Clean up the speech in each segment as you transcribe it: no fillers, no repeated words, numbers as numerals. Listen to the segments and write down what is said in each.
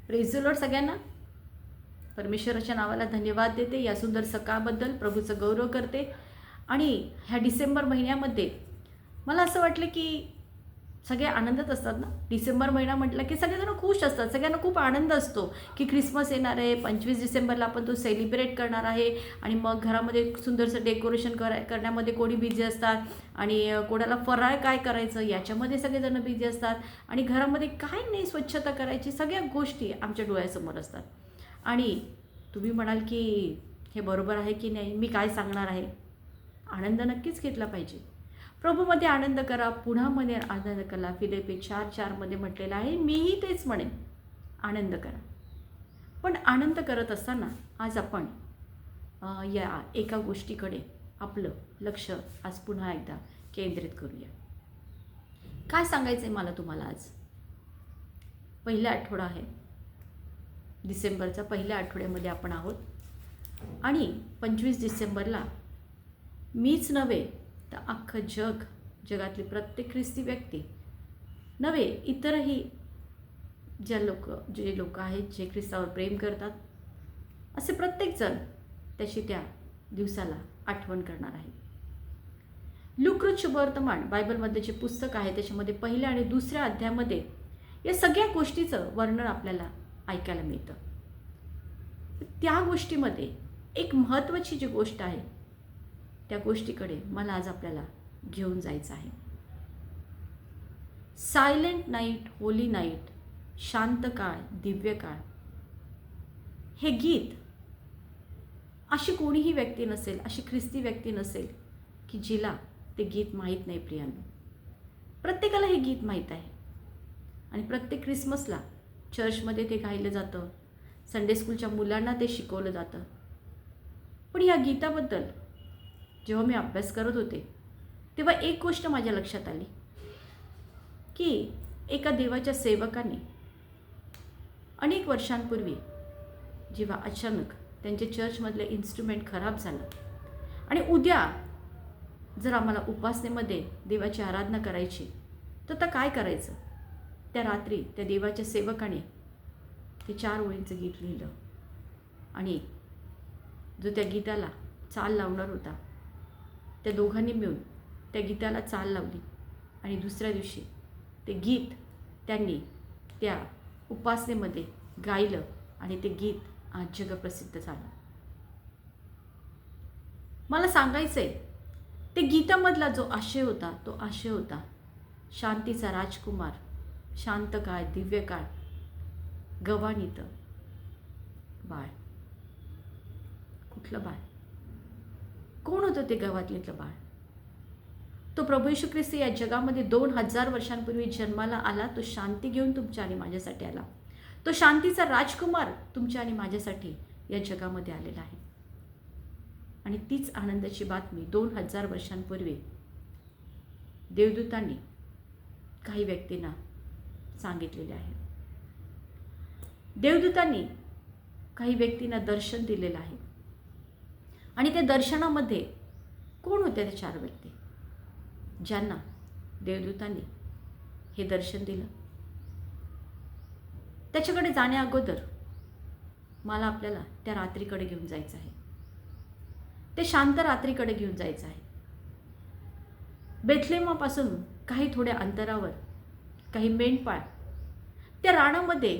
Praise the Lord सगळ्यांना. परमेश्वराच्या नावाला धन्यवाद देते या सुंदर सकाळबद्दल, प्रभूचं गौरव करते. आणि ह्या डिसेंबर महिन्यामध्ये मला असं वाटलं की सगळे आनंदात असतात ना. डिसेंबर महिना म्हटलं की सगळेजण खुश असतात, सगळ्यांना खूप आनंद असतो की ख्रिसमस येणार आहे, 25 डिसेंबरला आपण तो सेलिब्रेट करणार आहे. आणि मग घरामध्ये सुंदरसं डेकोरेशन करण्यामध्ये कोणी बिझी असतात, आणि कोणाला फराळ काय करायचं याच्यामध्ये सगळेजण बिझी असतात, आणि घरामध्ये काय नाही स्वच्छता करायची, सगळ्या गोष्टी आमच्या डोळ्यासमोर असतात. आणि तुम्ही म्हणाल की हे बरोबर आहे की नाही, मी काय सांगणार आहे. आनंद नक्कीच घेतला पाहिजे. प्रभूमध्ये आनंद करा, पुन्हामध्ये आनंद करा. फिलिप्पी 4:4 म्हटलेलं आहे. मीही तेच म्हणेन, आनंद करा. पण आनंद करत असताना आज आपण या एका गोष्टीकडे आपलं लक्ष आज पुन्हा एकदा केंद्रित करूया. काय सांगायचं आहे मला तुम्हाला आज. पहिला आठवडा आहे, डिसेंबरचा पहिल्या आठवड्यामध्ये आपण आहोत. आणि 25 डिसेंबरला मीच नव्हे तर अख्खं जगातली प्रत्येक ख्रिस्ती व्यक्ती नव्हे, इतरही जे लोक आहेत, जे ख्रिस्तावर प्रेम करतात, असे प्रत्येकजण त्याची त्या दिवसाला आठवण करणार आहे. लूका शुभवर्तमान बायबलमध्ये जे पुस्तक आहे त्याच्यामध्ये पहिल्या आणि दुसऱ्या अध्यायामध्ये या सगळ्या गोष्टीचं वर्णन आपल्याला ऐकायला मिळतं. त्या गोष्टीमध्ये एक महत्त्वाची जी गोष्ट आहे त्या गोष्टीकडे मला आज आपल्याला घेऊन जायचं आहे. सायलेंट नाईट, होली नाईट, शांत काळ, दिव्य काळ, हे गीत अशी कोणीही व्यक्ती नसेल, अशी ख्रिस्ती व्यक्ती नसेल की जिला ते गीत माहीत नाही. प्रियांनो, प्रत्येकाला हे गीत माहीत आहे. आणि प्रत्येक क्रिसमसला चर्चमध्ये ते गायलं जातं, संडे स्कूलच्या मुलांना ते शिकवलं जातं. पण या गीताबद्दल जेव्हा मी अभ्यास करत होते तेव्हा एक गोष्ट माझ्या लक्षात आली की एका देवाच्या सेवकाने अनेक वर्षांपूर्वी जेव्हा अचानक त्यांचे चर्चमधले इन्स्ट्रुमेंट खराब झालं आणि उद्या जर आम्हाला उपासनेमध्ये देवाची आराधना करायची तर आता काय करायचं, त्या रात्री त्या देवाच्या सेवकाने ते 4 ओळींचं गीत लिहिलं. आणि जो त्या गीताला चाल लावणार होता त्या दोघांनी मिळून त्या गीताला चाल लावली. आणि दुसऱ्या दिवशी ते गीत त्यांनी त्या उपासनेमध्ये गायलं आणि ते गीत आज जगप्रसिद्ध झालं. मला सांगायचं आहे, ते गीतामधला जो आशय होता तो आशय होता शांतीचा राजकुमार, शांत काळ, दिव्य काळ, गव्हाणीत बाळ. कुठलं बाळ? कोण होतं ते गव्हातलं बाळ? तो प्रभू येशू ख्रिस्त या जगामध्ये 2000 वर्षांपूर्वी जन्माला आला. तो शांती घेऊन तुमच्या आणि माझ्यासाठी आला. तो शांतीचा राजकुमार तुमच्या आणि माझ्यासाठी या जगामध्ये आलेला आहे. आणि तीच आनंदाची बातमी 2000 वर्षांपूर्वी देवदूतांनी काही व्यक्तींना सांगितलेली आहे. देवदूतांनी काही व्यक्तींना दर्शन दिलेलं आहे. आणि त्या दर्शनामध्ये कोण होत्या त्या 4 व्यक्ती ज्यांना देवदूतांनी हे दर्शन दिलं. त्याच्याकडे जाण्या अगोदर मला आपल्याला त्या रात्रीकडे घेऊन जायचं आहे. ते शांत रात्रीकडे घेऊन जायचं आहे. बेथलेमापासून काही थोड्या अंतरावर काही मेंढपाळ त्या रानामध्ये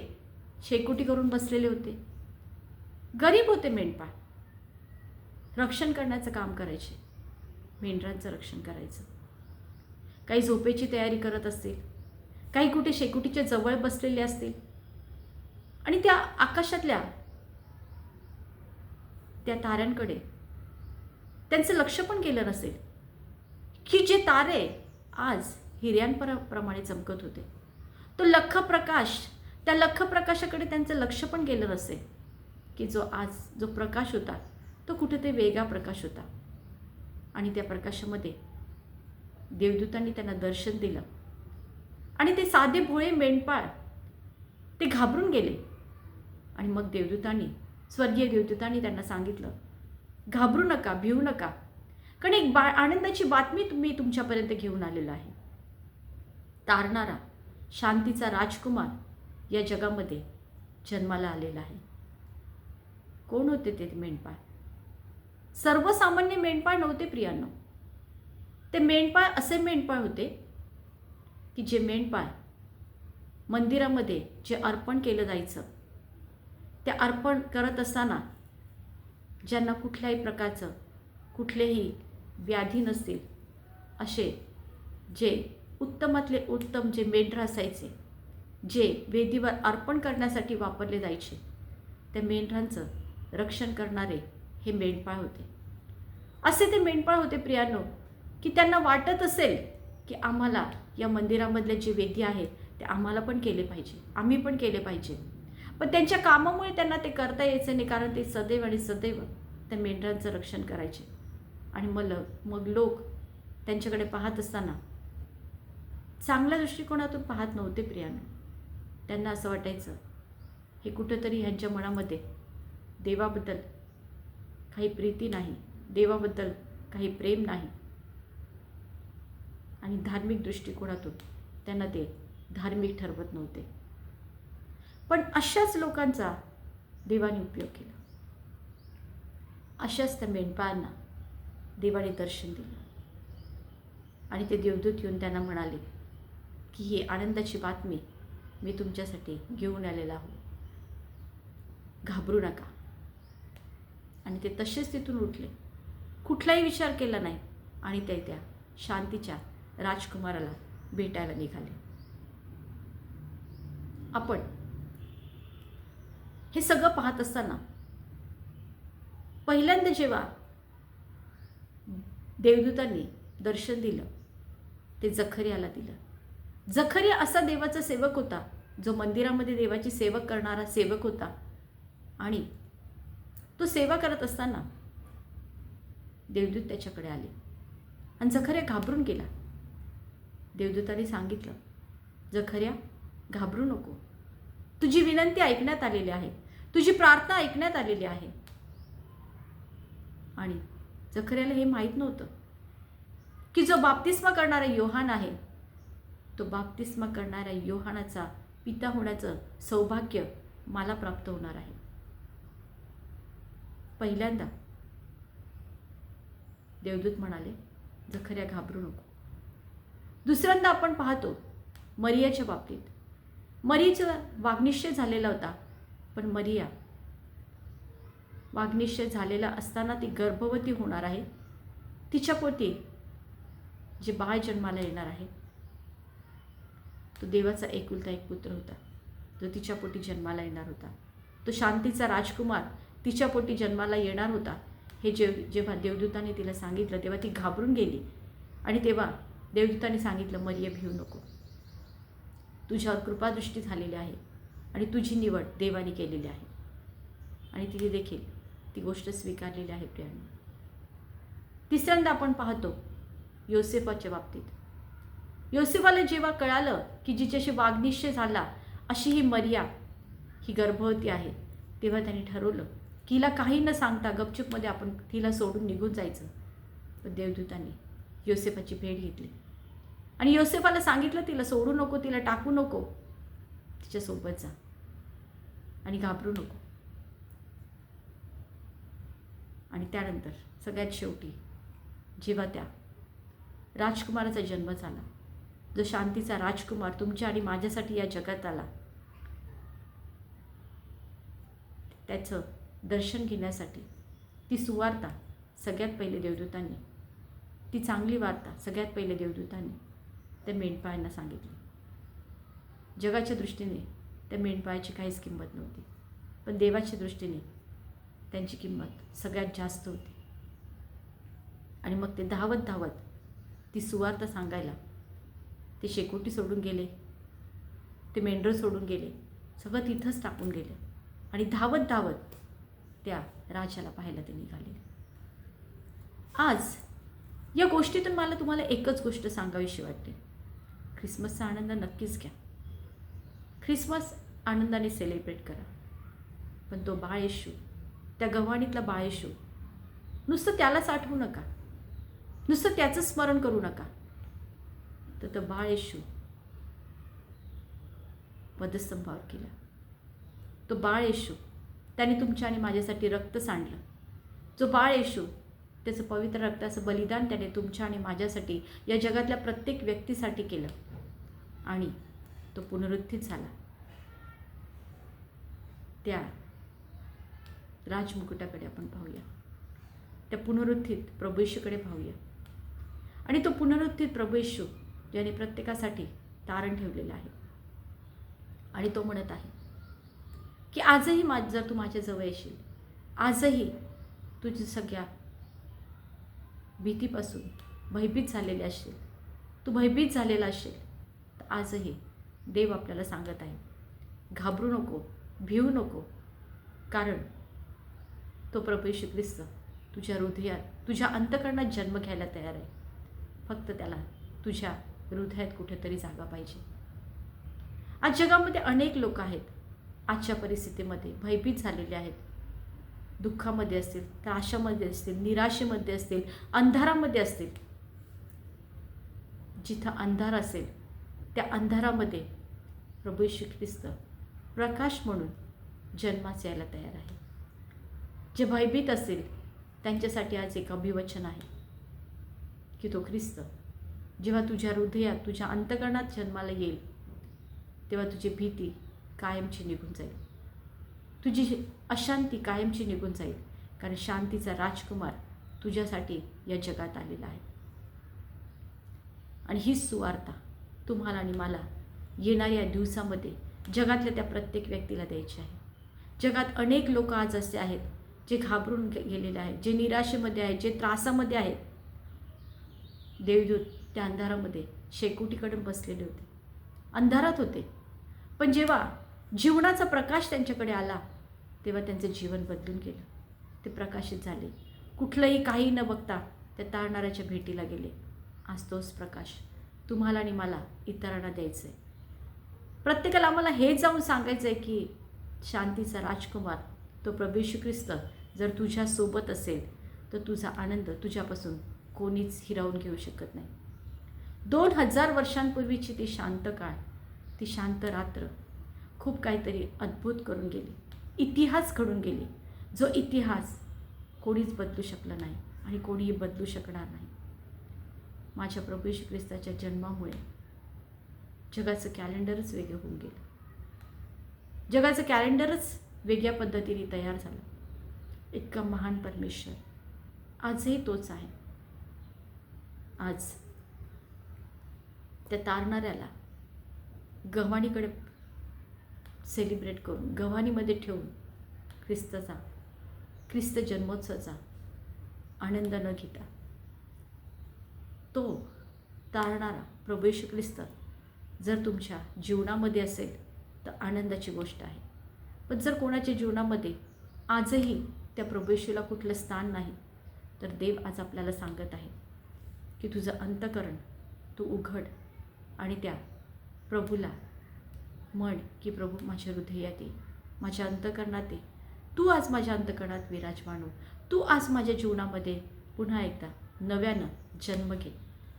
शेकोटी करून बसलेले होते. गरीब होते मेंढपाळ. रक्षण करण्याचं काम करायचे, मेंढरांचं रक्षण करायचं. काही झोपेची तयारी करत असतील, काही कुठे शेकोटीच्या जवळ बसलेले असतील. आणि त्या आकाशातल्या त्या ताऱ्यांकडे त्यांचं लक्ष पण गेलं नसेल की जे तारे आज हिऱ्यांप्रमाणे चमकत होते, तो लख्ख प्रकाश, त्या लख्ख प्रकाशाकडे त्यांचं लक्ष पण गेलं नसेल की जो प्रकाश होता तो कुठे ते वेगळा प्रकाश होता. आणि त्या प्रकाशामध्ये देवदूतांनी त्यांना दर्शन दिलं. आणि ते साधे भोळे मेंढपाळ ते घाबरून गेले. आणि मग स्वर्गीय देवदूतांनी त्यांना सांगितलं, घाबरू नका, भिवू नका, कारण एक आनंदाची बातमी मी तुमच्यापर्यंत घेऊन आलेलो आहे. तारणारा शांतीचा राजकुमार या जगामध्ये जन्माला आलेला आहे. कोण होते ते मेंढपाळ? सर्वसामान्य मेंढपाळ नव्हते प्रियांनो. ते मेंढपाळ असे मेंढपाळ होते की जे मेंढपाळ मंदिरामध्ये जे अर्पण केलं जायचं, ते अर्पण करत असताना ज्यांना कुठल्याही प्रकारचं कुठलेही व्याधी नसतील असे जे उत्तमातले उत्तम जे मेंढरं असायचे, जे वेदीवर अर्पण करण्यासाठी वापरले जायचे, त्या मेंढरांचं रक्षण करणारे हे मेंढपाळ होते. असे ते मेंढपाळ होते प्रियांनो की त्यांना वाटत असेल की आम्हाला या मंदिरामधले जे वेदी आहेत ते आम्हाला पण केले पाहिजे, आम्ही पण केले पाहिजे. पण त्यांच्या कामामुळे त्यांना ते करता यायचं नाही, कारण ते सदैव आणि सदैव त्या मेंढरांचं रक्षण करायचे. आणि मग लोक त्यांच्याकडे पाहत असताना चांगल्या दृष्टिकोनातून पाहत नव्हते प्रियांनो. त्यांना असं वाटायचं हे कुठंतरी ह्यांच्या मनामध्ये देवाबद्दल काही प्रीती नाही, देवाबद्दल काही प्रेम नाही, आणि धार्मिक दृष्टिकोनातून त्यांना ते धार्मिक ठरवत नव्हते. पण अशाच लोकांचा देवाने उपयोग केला. अशाच त्या मेंढपाळांना देवाने दर्शन दिलं आणि ते देवदूत येऊन त्यांना म्हणाले की ही आनंदाची बातमी मी तुमच्यासाठी घेऊन आलेला आहो, घाबरू नका. आणि ते तसेच तिथून उठले, कुठलाही विचार केला नाही, आणि ते त्या शांतीच्या राजकुमाराला भेटायला निघाले. आपण हे सगळं पाहत असताना पहिल्यांदा जेव्हा देवदूतांनी दर्शन दिलं ते जखरियाला दिलं. जखरिया असा देवाचा सेवक होता जो मंदिरामध्ये देवाची सेवक करणारा सेवक होता. आणि तो सेवा करत असताना देवदूत त्याच्याकडे आले आणि जखरिया घाबरून गेला. देवदूताने सांगितलं, जखरिया घाबरू नको, तुझी विनंती ऐकण्यात आलेली आहे, तुझी प्रार्थना ऐकण्यात आलेली आहे. आणि जखरियाला हे माहीत नव्हतं की जो बाप्तिस्मा करणारा योहान आहे, तो बाप्तिस्मा करणाऱ्या योहानाचा पिता होण्याचं सौभाग्य मला प्राप्त होणार आहे. पहिल्यांदा देवदूत म्हणाले, जखरिया घाबरू नको. दुसऱ्यांदा आपण पाहतो मरियाच्या बाबतीत. मरियाचा वाग्निश्चय झालेला होता, पण मरिया वाग्निश्चय झालेला असताना ती गर्भवती होणार आहे. तिच्या पोटी जे बाळ जन्माला येणार आहे तो देवाचा एकुलता एक पुत्र होता, जो तिच्या पोटी जन्माला येणार होता. तो शांतीचा राजकुमार तिच्या पोटी जन्माला येणार होता. हे जेव्हा देवदूताने तिला सांगितलं तेव्हा ती घाबरून गेली. आणि तेव्हा देवदूताने सांगितलं, मरिया भिवू नको, तुझ्यावर कृपादृष्टी झालेली आहे आणि तुझी निवड देवाने केलेली आहे. आणि तिने देखील ती गोष्ट स्वीकारलेली आहे प्रियांनो. तिसऱ्यांदा आपण पाहतो योसेफाच्या बाबतीत. योसेफाला जेव्हा कळालं की जिच्याशी वाग्निश्चय झाला अशी ही मरिया ही गर्भवती आहे, तेव्हा त्यांनी ठरवलं की हिला काही न सांगता गपचूपमध्ये आपण तिला सोडून निघून जायचं. पण देवदूतांनी योसेफाची भेट घेतली आणि योसेफाला सांगितलं, तिला सोडू नको, तिला टाकू नको, तिच्यासोबत जा आणि घाबरू नको. आणि त्यानंतर सगळ्यात शेवटी जेव्हा त्या राजकुमाराचा जन्म झाला, जो शांतीचा राजकुमार तुमच्या आणि माझ्यासाठी या जगात आला, त्याचं दर्शन घेण्यासाठी ती सुवार्ता सगळ्यात पहिले देवदूतांनी, ती चांगली वार्ता सगळ्यात पहिले देवदूतांनी त्या मेंढपाळांना सांगितली. जगाच्या दृष्टीने त्या मेंढपाळाची काहीच किंमत नव्हती, पण देवाच्या दृष्टीने त्यांची किंमत सगळ्यात जास्त होती. आणि मग ते धावत धावत ती सुवार्ता सांगायला ते शेकोटी सोडून गेले, ते मेंढरं सोडून गेले, सगळं तिथंच टाकून गेले आणि धावत धावत त्या राजाला पाहायला ते निघाले. आज या गोष्टीतून मला तुम्हाला एकच गोष्ट सांगावीशी वाटते, ख्रिसमसचा आनंद नक्कीच घ्या, ख्रिसमस आनंदाने सेलिब्रेट करा. पण तो बाळ येशू, त्या गव्हाणीतला बाळ येशू, नुसतं त्यालाच आठवू नका, नुसतं त्याचं स्मरण करू नका, तर तो बाळ येशू वधस्तंभावर केला, तो बाळ येशू, त्याने तुमच्या आणि माझ्यासाठी रक्त सांडलं. जो बाळ येशू, त्याचं पवित्र रक्ताचं बलिदान त्याने तुमच्या आणि माझ्यासाठी, या जगातल्या प्रत्येक व्यक्तीसाठी केलं आणि तो पुनरुत्थित झाला. त्या राजमुकुटाकडे आपण पाहूया, त्या पुनरुत्थित प्रभू येशूकडे पाहूया. आणि तो पुनरुत्थित प्रभू येशू ज्याने प्रत्येकासाठी तारण ठेवलेलं आहे आणि तो म्हणत आहे की आजही जर तू माझ्याजवळ येशील, आजही तुझी सगळ्या भीतीपासून भयभीत झालेले असशील, तू भयभीत झालेला असशील, तर आजही देव आपल्याला सांगत आहे, घाबरू नको, भिवू नको, कारण तो प्रभू येशू ख्रिस्त तुझ्या हृदयात, तुझ्या अंतःकरणात जन्म घ्यायला तयार आहे. फक्त त्याला तुझ्या हृदयात कुठेतरी जागा पाहिजे. आज जगामध्ये अनेक लोक आहेत, आजच्या परिस्थितीमध्ये भयभीत झालेले आहेत, दुःखामध्ये असतील, त्राशामध्ये असतील, निराशेमध्ये असतील, अंधारामध्ये असतील. जिथं अंधार असेल त्या अंधारामध्ये प्रभू येशू ख्रिस्त प्रकाश म्हणून जन्मास यायला तयार आहे. जे भयभीत असेल त्यांच्यासाठी आज एक अभिवचन आहे की तो ख्रिस्त जेव्हा तुझ्या हृदयात, तुझ्या अंतःकरणात जन्माला येईल, तेव्हा तुझी भीती कायमची निघून जाईल, तुझी अशांती कायमची निघून जाईल, कारण शांतीचा राजकुमार तुझ्यासाठी या जगात आलेला आहे. आणि ही सुवार्ता तुम्हाला आणि मला येणाऱ्या दिवसामध्ये जगातल्या त्या प्रत्येक व्यक्तीला द्यायची आहे. जगात अनेक लोक आज असे आहेत जे घाबरून गेलेले आहेत, जे निराशेमध्ये आहेत, जे त्रासामध्ये आहेत. देवदूत त्या अंधारामध्ये शेकोटीकडून बसलेले होते, अंधारात होते, पण जेव्हा जीवनाचा प्रकाश त्यांच्याकडे आला तेव्हा त्यांचं जीवन बदलून गेलं. ते प्रकाशित झाले, कुठलंही काही न बघता त्या तारणाऱ्याच्या भेटीला गेले. आज तोच प्रकाश तुम्हाला आणि मला इतरांना द्यायचं आहे. प्रत्येकाला आम्हाला हे जाऊन सांगायचं आहे की शांतीचा राजकुमार तो प्रभू येशू ख्रिस्त जर तुझ्यासोबत असेल तर तुझा आनंद तुझ्यापासून कोणीच हिरावून घेऊ शकत नाही. 2000 वर्षांपूर्वीची ती शांत काळ, ती शांत रात्र खूप काहीतरी अद्भुत करून गेली, इतिहास घडून गेली, जो इतिहास कोणीच बदलू शकला नाही आणि कोणीही बदलू शकणार नाही. माझ्या प्रभू येशू ख्रिस्ताच्या जन्मामुळे जगाचं कॅलेंडरच वेगळं होऊन गेलं, जगाचं कॅलेंडरच वेगळ्या पद्धतीने तयार झालं. इतका महान परमेश्वर आजही तोच आहे. आज त्या तारणाऱ्याला गव्हाणीकडे सेलिब्रेट करून, गव्हाणीमध्ये ठेवून ख्रिस्त जन्मोत्सवाचा आनंद न घेता तो तारणारा प्रभू येशू ख्रिस्त जर तुमच्या जीवनामध्ये असेल तर आनंदाची गोष्ट आहे. पण जर कोणाच्या जीवनामध्ये आजही त्या प्रभू येशूला कुठलं स्थान नाही, तर देव आज आपल्याला सांगत आहे की तुझं अंतःकरण तू उघड आणि त्या प्रभूला म्हण की प्रभू माझ्या हृदयात ये, माझ्या अंतःकरणात ये, तू आज माझ्या अंतःकरणात विराजमान हो, तू आज माझ्या जीवनामध्ये पुन्हा एकदा नव्यानं जन्म घे.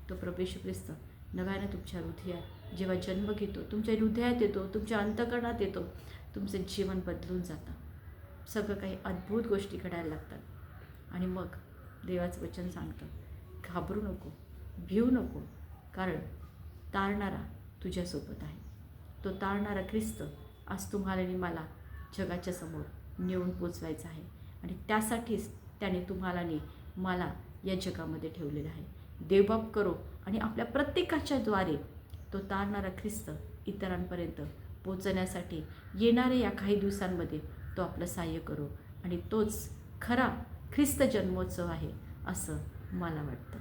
तो प्रभू येशू ख्रिस्त नव्यानं तुमच्या हृदयात जेव्हा जन्म घेतो, तुमच्या हृदयात येतो, तुमच्या अंतःकरणात येतो, तुमचं जीवन बदलून जातं. सगळं काही अद्भुत गोष्टी घडायला लागतात आणि मग देवाचं वचन सांगतं, घाबरू नको, भिवू नको, कारण तारणारा तुझ्यासोबत आहे. तो तारणारा ख्रिस्त आज तुम्हाला आणि मला जगाच्या समोर नेऊन पोचवायचा आहे आणि त्यासाठीच त्याने तुम्हाला आणि मला या जगामध्ये ठेवलेलं आहे. देवबाप करो आणि आपल्या प्रत्येकाच्या द्वारे तो तारणारा ख्रिस्त इतरांपर्यंत पोचण्यासाठी येणाऱ्या या काही दिवसांमध्ये तो आपलं सहाय्य करो आणि तोच खरा ख्रिस्त जन्मोत्सव आहे असं मला वाटतं.